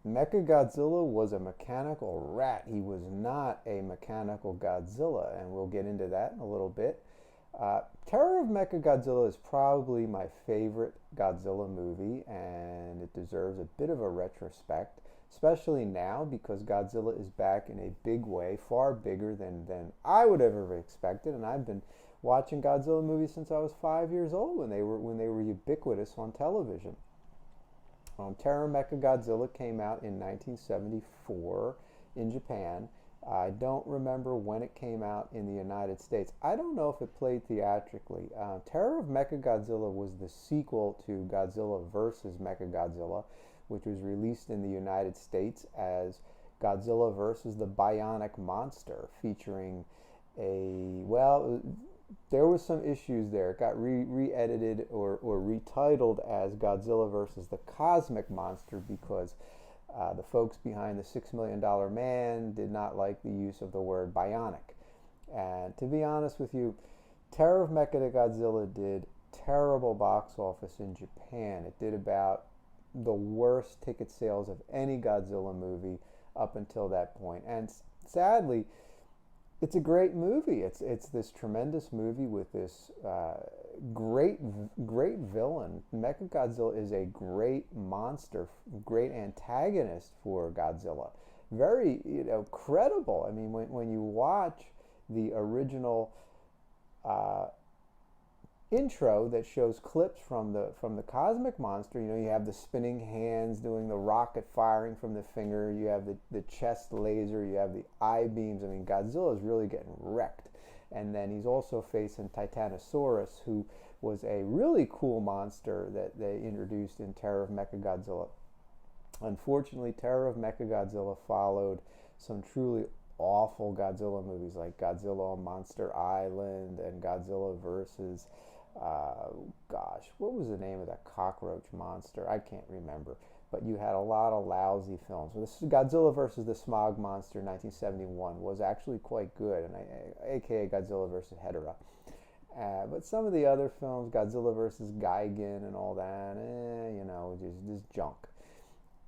Mechagodzilla was a mechanical rat. He was not a mechanical Godzilla, and we'll get into that in a little bit. Terror of Mechagodzilla is probably my favorite Godzilla movie, and it deserves a bit of a retrospect, especially now because Godzilla is back in a big way, far bigger than I would have ever expected. And I've been watching Godzilla movies since I was 5 years old when they were ubiquitous on television. Terror Mechagodzilla came out in 1974 in Japan. I don't remember when it came out in the United States. I don't know if it played theatrically. Terror of Mechagodzilla was the sequel to Godzilla vs. Mechagodzilla, which was released in the United States as Godzilla vs. the Bionic Monster, featuring there was some issues there. It got re-edited or retitled as Godzilla vs. the Cosmic Monster because the folks behind the $6 Million Man did not like the use of the word bionic. And to be honest with you, Terror of Mechagodzilla did terrible box office in Japan. It did about the worst ticket sales of any Godzilla movie up until that point. And sadly, it's a great movie. It's this tremendous movie with this great villain. Mechagodzilla is a great monster, great antagonist for Godzilla. Very credible. I mean, when you watch the original intro that shows clips from the cosmic monster, you have the spinning hands doing the rocket firing from the finger, you have the chest laser, you have the eye beams. I mean, Godzilla is really getting wrecked. And then he's also facing Titanosaurus, who was a really cool monster that they introduced in Terror of Mechagodzilla. Unfortunately, Terror of Mechagodzilla followed some truly awful Godzilla movies like Godzilla on Monster Island and Godzilla versus what was the name of that cockroach monster? I can't remember. But you had a lot of lousy films. This Godzilla versus the Smog Monster, 1971, was actually quite good, and aka Godzilla versus Hedorah. But some of the other films, Godzilla versus Gigan and all that, just junk.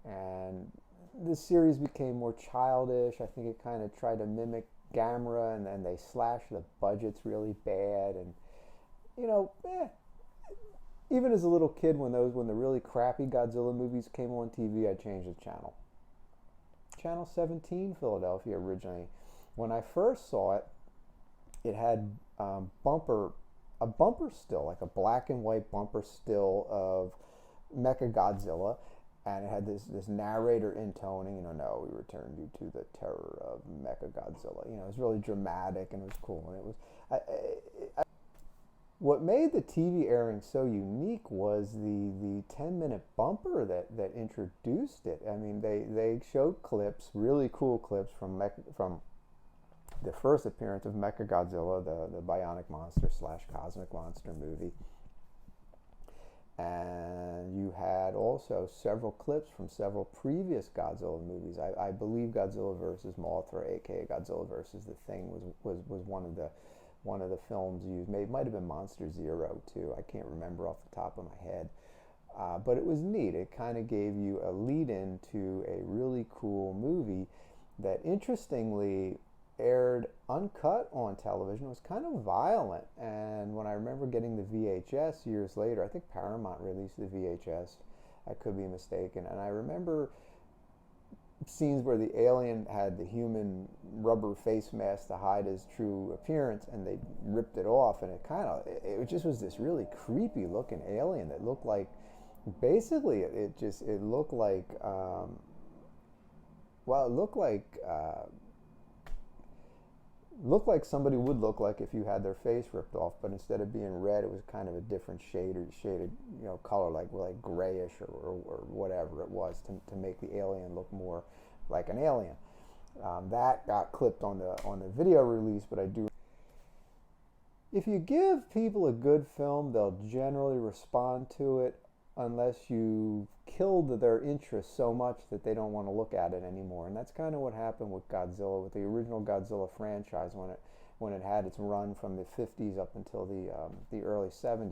And this series became more childish. I think it kind of tried to mimic Gamera, and then they slashed the budgets really bad. And even as a little kid, when the really crappy Godzilla movies came on TV, I changed the channel. Channel 17, Philadelphia, originally. When I first saw it, it had a bumper still, like a black and white bumper still of Mechagodzilla, and it had this narrator intoning, no, we return you to the terror of Mechagodzilla. It was really dramatic and it was cool, and it was. What made the TV airing so unique was the 10-minute bumper that introduced it. I mean, they showed clips, really cool clips from the first appearance of Mechagodzilla, the Bionic Monster / Cosmic Monster movie. And you had also several clips from several previous Godzilla movies. I believe Godzilla vs. Mothra, aka Godzilla vs. the Thing, was one of the films used. Might have been Monster Zero too. I can't remember off the top of my head. But it was neat. It kind of gave you a lead-in to a really cool movie that, interestingly, aired uncut on television. It was kind of violent, and when I remember getting the VHS years later, I think Paramount released the VHS. I could be mistaken. And I remember scenes where the alien had the human rubber face mask to hide his true appearance, and they ripped it off, and it just was this really creepy looking alien that looked like, basically it looked like looked like somebody would look like if you had their face ripped off, but instead of being red, it was kind of a different shaded color, like grayish or whatever it was, to make the alien look more like an alien. That got clipped on the video release, but I do. If you give people a good film, they'll generally respond to it, unless you killed their interest so much that they don't want to look at it anymore. And that's kind of what happened with Godzilla, with the original Godzilla franchise, when it had its run from the 50s up until the early 70s.